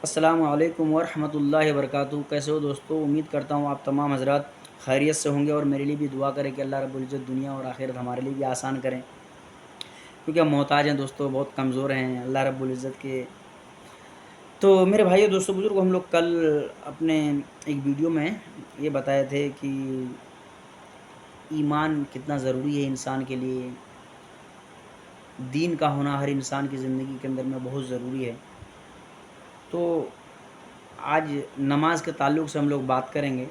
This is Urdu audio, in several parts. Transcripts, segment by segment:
السلام علیکم ورحمۃ اللہ وبرکاتہ۔ کیسے ہو دوستو؟ امید کرتا ہوں آپ تمام حضرات خیریت سے ہوں گے، اور میرے لیے بھی دعا کریں کہ اللہ رب العزت دنیا اور آخرت ہمارے لیے بھی آسان کریں، کیونکہ ہم محتاج ہیں دوستو، بہت کمزور ہیں اللہ رب العزت کے۔ تو میرے بھائیو دوستو بزرگ، ہم لوگ کل اپنے ایک ویڈیو میں یہ بتائے تھے کہ ایمان کتنا ضروری ہے انسان کے لیے، دین کا ہونا ہر انسان کی زندگی کے اندر میں بہت ضروری ہے۔ تو آج نماز کے تعلق سے ہم لوگ بات کریں گے۔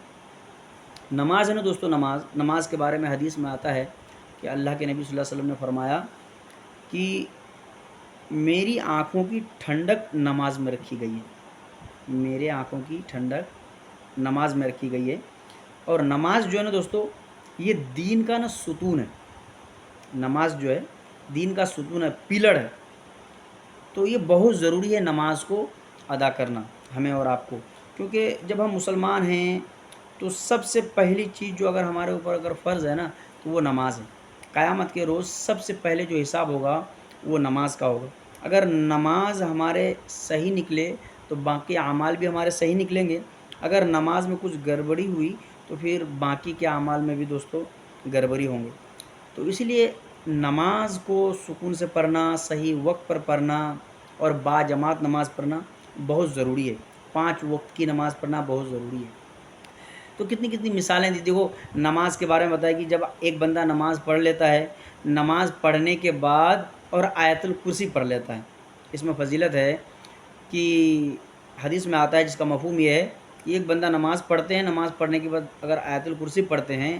نماز ہے نا دوستو، نماز کے بارے میں حدیث میں آتا ہے کہ اللہ کے نبی صلی اللہ علیہ وسلم نے فرمایا کہ میری آنکھوں کی ٹھنڈک نماز میں رکھی گئی ہے، میرے آنکھوں کی ٹھنڈک نماز میں رکھی گئی ہے۔ اور نماز جو ہے نا دوستو، یہ دین کا نا ستون ہے۔ نماز جو ہے دین کا ستون ہے، پلڑ ہے۔ تو یہ بہت ضروری ہے نماز کو ادا کرنا ہمیں اور آپ کو، کیونکہ جب ہم مسلمان ہیں تو سب سے پہلی چیز جو اگر ہمارے اوپر اگر فرض ہے نا تو وہ نماز ہے۔ قیامت کے روز سب سے پہلے جو حساب ہوگا وہ نماز کا ہوگا۔ اگر نماز ہمارے صحیح نکلے تو باقی اعمال بھی ہمارے صحیح نکلیں گے۔ اگر نماز میں کچھ گڑبڑی ہوئی تو پھر باقی کے اعمال میں بھی دوستو گڑبڑی ہوں گے۔ تو اسی لیے نماز کو سکون سے پڑھنا، صحیح وقت پر پڑھنا اور با جماعت نماز پڑھنا بہت ضروری ہے۔ 5 وقت کی نماز پڑھنا بہت ضروری ہے۔ تو کتنی کتنی مثالیں دی، دیکھو نماز کے بارے میں بتایا کہ جب ایک بندہ نماز پڑھ لیتا ہے، نماز پڑھنے کے بعد اور آیت الکرسی پڑھ لیتا ہے، اس میں فضیلت ہے کہ حدیث میں آتا ہے جس کا مفہوم یہ ہے کہ ایک بندہ نماز پڑھتے ہیں، نماز پڑھنے کے بعد اگر آیت الکرسی پڑھتے ہیں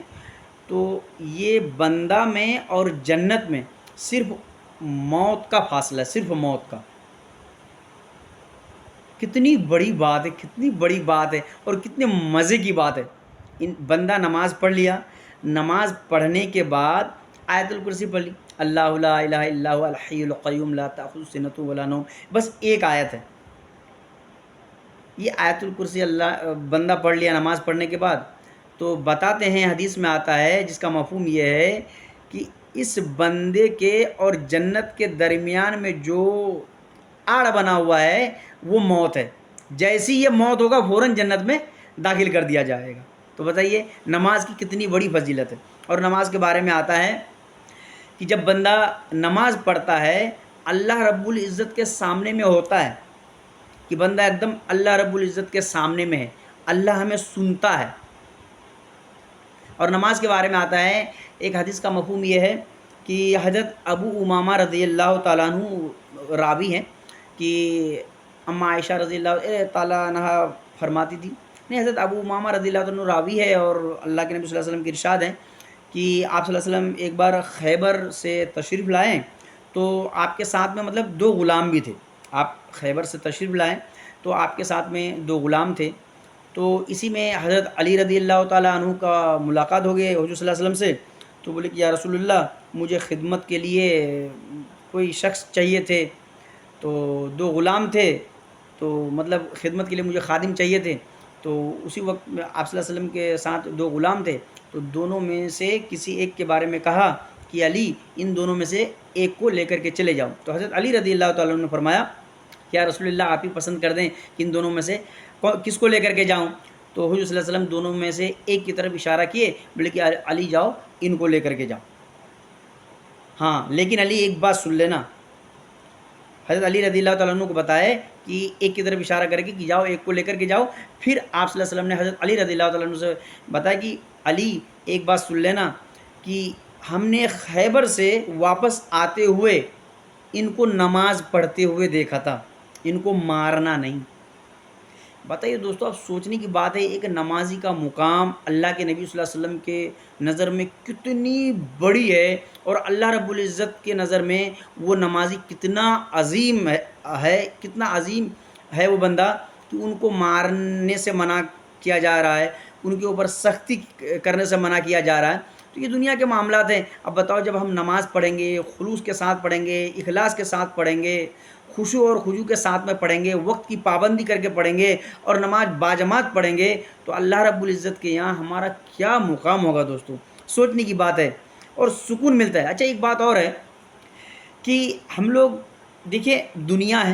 تو یہ بندہ میں اور جنت میں صرف موت کا فاصلہ ہے، صرف موت کا۔ کتنی بڑی بات ہے، کتنی بڑی بات ہے اور کتنے مزے کی بات ہے۔ بندہ نماز پڑھ لیا، نماز پڑھنے کے بعد آیت الکرسی پڑھ لی، اللہ لا الہ الا هو الحی القیوم لا تأخذہ سنۃ ولا نوم، بس ایک آیت ہے۔ یہ آیت الکرسی اللہ بندہ پڑھ لیا نماز پڑھنے کے بعد، تو بتاتے ہیں حدیث میں آتا ہے جس کا مفہوم یہ ہے کہ اس بندے کے اور جنت کے درمیان میں جو آڑ بنا ہوا ہے وہ موت ہے۔ جیسی یہ موت ہوگا فوراً جنت میں داخل کر دیا جائے گا۔ تو بتائیے نماز کی کتنی بڑی فضیلت ہے۔ اور نماز کے بارے میں آتا ہے کہ جب بندہ نماز پڑھتا ہے اللہ رب العزت کے سامنے میں ہوتا ہے، کہ بندہ ایک دم اللہ رب العزت کے سامنے میں ہے، اللہ ہمیں سنتا ہے۔ اور نماز کے بارے میں آتا ہے، ایک حدیث کا مفہوم یہ ہے کہ حضرت ابو امامہ رضی اللہ تعالیٰ عنہ راوی ہیں کہ اما عائشہ رضی اللہ تعالیٰ عنہ فرماتی تھی، نہیں حضرت ابو امامہ رضی اللہ تعالیٰ عنہ راوی ہے، اور اللہ کے نبی صلی اللہ علیہ وسلم کی ارشاد ہے کہ آپ صلی اللہ علیہ وسلم ایک بار خیبر سے تشریف لائیں تو آپ کے ساتھ میں مطلب 2 غلام بھی تھے۔ آپ خیبر سے تشریف لائیں تو آپ کے ساتھ میں 2 غلام تھے۔ تو اسی میں حضرت علی رضی اللہ تعالیٰ عنہ کا ملاقات ہو گئی حضور صلی اللہ علیہ وسلم سے، تو بولے کہ یا رسول اللہ مجھے خدمت کے لیے کوئی شخص چاہیے تھے، تو 2 غلام تھے، تو مطلب خدمت کے لیے مجھے خادم چاہیے تھے۔ تو اسی وقت میں آپ صلی اللہ علیہ وسلم کے ساتھ 2 غلام تھے، تو دونوں میں سے کسی ایک کے بارے میں کہا کہ علی ان دونوں میں سے ایک کو لے کر کے چلے جاؤ۔ تو حضرت علی رضی اللہ تعالیٰ عنہ نے فرمایا کہ یا رسول اللہ آپ ہی پسند کر دیں کہ ان دونوں میں سے کس کو لے کر کے جاؤں۔ تو حضور صلی اللہ علیہ وسلم دونوں میں سے ایک کی طرف اشارہ کیے، بولے کہ علی جاؤ ان کو لے کر کے جاؤ۔ ہاں لیکن علی ایک بات سن لینا، حضرت علی رضی اللہ تعالیٰ عنہ کو بتائے کہ ایک کی طرف اشارہ کر کے کہ جاؤ ایک کو لے کر کے جاؤ۔ پھر آپ صلی اللہ علیہ وسلم نے حضرت علی رضی اللہ تعالیٰ عنہ سے بتایا کہ علی ایک بات سن لینا کہ ہم نے خیبر سے واپس آتے ہوئے ان کو نماز پڑھتے ہوئے دیکھا تھا، ان کو مارنا نہیں۔ بتائیے دوستو، اب سوچنے کی بات ہے، ایک نمازی کا مقام اللہ کے نبی صلی اللہ علیہ وسلم کے نظر میں کتنی بڑی ہے، اور اللہ رب العزت کے نظر میں وہ نمازی کتنا عظیم ہے، کتنا عظیم ہے وہ بندہ کہ ان کو مارنے سے منع کیا جا رہا ہے، ان کے اوپر سختی کرنے سے منع کیا جا رہا ہے۔ تو یہ دنیا کے معاملات ہیں۔ اب بتاؤ جب ہم نماز پڑھیں گے، خلوص کے ساتھ پڑھیں گے، اخلاص کے ساتھ پڑھیں گے، خشوع اور خضوع کے ساتھ میں پڑھیں گے، وقت کی پابندی کر کے پڑھیں گے اور نماز باجماعت پڑھیں گے، تو اللہ رب العزت کے یہاں ہمارا کیا مقام ہوگا دوستو، سوچنے کی بات ہے، اور سکون ملتا ہے۔ اچھا ایک بات اور ہے کہ ہم لوگ دیکھیں دنیا ہے،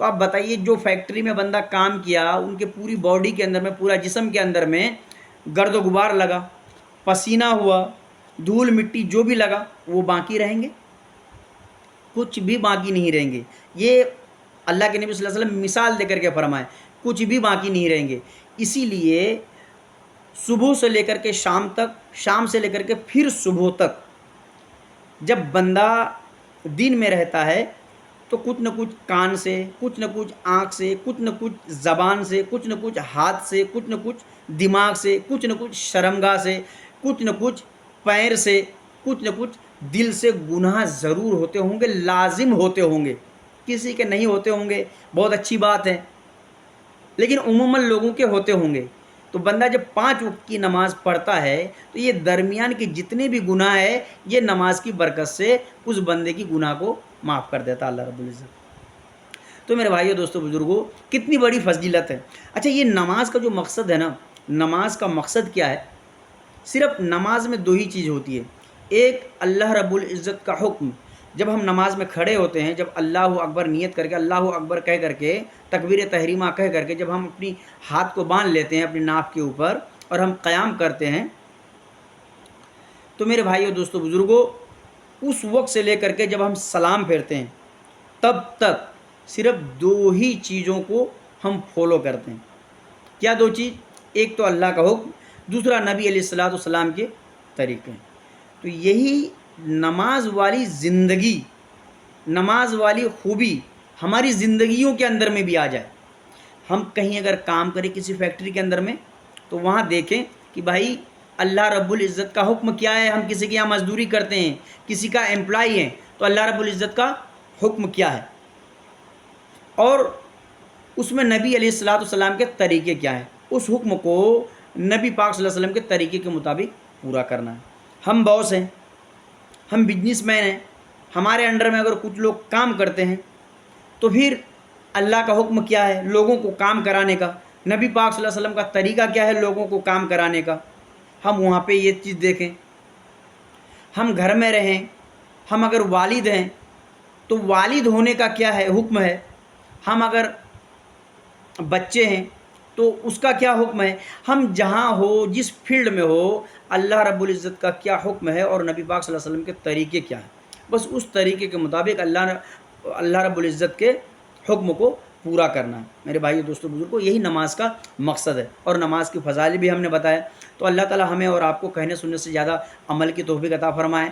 تو آپ بتائیے جو فیکٹری میں بندہ کام کیا ان کے پوری باڈی کے اندر میں، پورا جسم کے اندر میں گرد و غبار لگا، پسینہ ہوا، دھول مٹی جو بھی لگا، وہ باقی رہیں گے؟ کچھ بھی باقی نہیں رہیں گے۔ یہ اللہ کے نبی صلی اللہ علیہ وسلم مثال دے کر کے فرمائے، کچھ بھی باقی نہیں رہیں گے۔ اسی لیے صبح سے لے کر کے شام تک، شام سے لے کر کے پھر صبح تک جب بندہ دن میں رہتا ہے تو کچھ نہ کچھ کان سے، کچھ نہ کچھ آنکھ سے، کچھ نہ کچھ زبان سے، کچھ نہ کچھ ہاتھ سے، کچھ نہ کچھ دماغ سے، کچھ نہ کچھ شرمگاہ سے، کچھ نہ کچھ پیر سے، کچھ نہ کچھ دل سے گناہ ضرور ہوتے ہوں گے، لازم ہوتے ہوں گے۔ کسی کے نہیں ہوتے ہوں گے، بہت اچھی بات ہے، لیکن عموماً لوگوں کے ہوتے ہوں گے۔ تو بندہ جب 5 وقت کی نماز پڑھتا ہے تو یہ درمیان کے جتنے بھی گناہ ہے، یہ نماز کی برکت سے اس بندے کی گناہ کو معاف کر دیتا اللہ رب العزت۔ تو میرے بھائیو، دوستو، بزرگوں، کتنی بڑی فضیلت ہے۔ اچھا، یہ نماز کا جو مقصد ہے نا، نماز کا مقصد کیا ہے؟ صرف نماز میں 2 ہی چیز ہوتی ہے۔ ایک، اللہ رب العزت کا حکم۔ جب ہم نماز میں کھڑے ہوتے ہیں، جب اللہ اکبر نیت کر کے، اللہ اکبر کہہ کر کے، تکبیر تحریمہ کہہ کر کے، جب ہم اپنی ہاتھ کو باندھ لیتے ہیں اپنی ناف کے اوپر اور ہم قیام کرتے ہیں، تو میرے بھائیو، دوستو، بزرگوں، اس وقت سے لے کر کے جب ہم سلام پھیرتے ہیں تب تک صرف 2 ہی چیزوں کو ہم فالو کرتے ہیں۔ کیا 2 چیز؟ ایک تو اللہ کا حکم، دوسرا نبی علیہ الصلوۃ والسلام کے طریقے۔ تو یہی نماز والی زندگی، نماز والی خوبی ہماری زندگیوں کے اندر میں بھی آ جائے۔ ہم کہیں اگر کام کریں کسی فیکٹری کے اندر میں، تو وہاں دیکھیں کہ بھائی اللہ رب العزت کا حکم کیا ہے۔ ہم کسی کے یہاں مزدوری کرتے ہیں، کسی کا امپلائی ہیں، تو اللہ رب العزت کا حکم کیا ہے، اور اس میں نبی علیہ الصلوۃ والسلام کے طریقے کیا ہیں۔ اس حکم کو نبی پاک صلی اللہ علیہ وسلم کے طریقے کے مطابق پورا کرنا ہے۔ ہم باس ہیں، ہم بزنس مین ہیں، ہمارے انڈر میں اگر کچھ لوگ کام کرتے ہیں، تو پھر اللہ کا حکم کیا ہے لوگوں کو کام کرانے کا، نبی پاک صلی اللہ علیہ وسلم کا طریقہ کیا ہے لوگوں کو کام کرانے کا، ہم وہاں پہ یہ چیز دیکھیں۔ ہم گھر میں رہیں، ہم اگر والد ہیں تو والد ہونے کا کیا ہے حکم ہے، ہم اگر بچے ہیں تو اس کا کیا حکم ہے، ہم جہاں ہو، جس فیلڈ میں ہو، اللہ رب العزت کا کیا حکم ہے اور نبی پاک صلی اللہ علیہ وسلم کے طریقے کیا ہیں، بس اس طریقے کے مطابق اللہ رب العزت کے حکم کو پورا کرنا ہے۔ میرے بھائی دوستو بزرگوں، یہی نماز کا مقصد ہے، اور نماز کی فضائل بھی ہم نے بتایا۔ تو اللہ تعالی ہمیں اور آپ کو کہنے سننے سے زیادہ عمل کی توفیق عطا فرمائے۔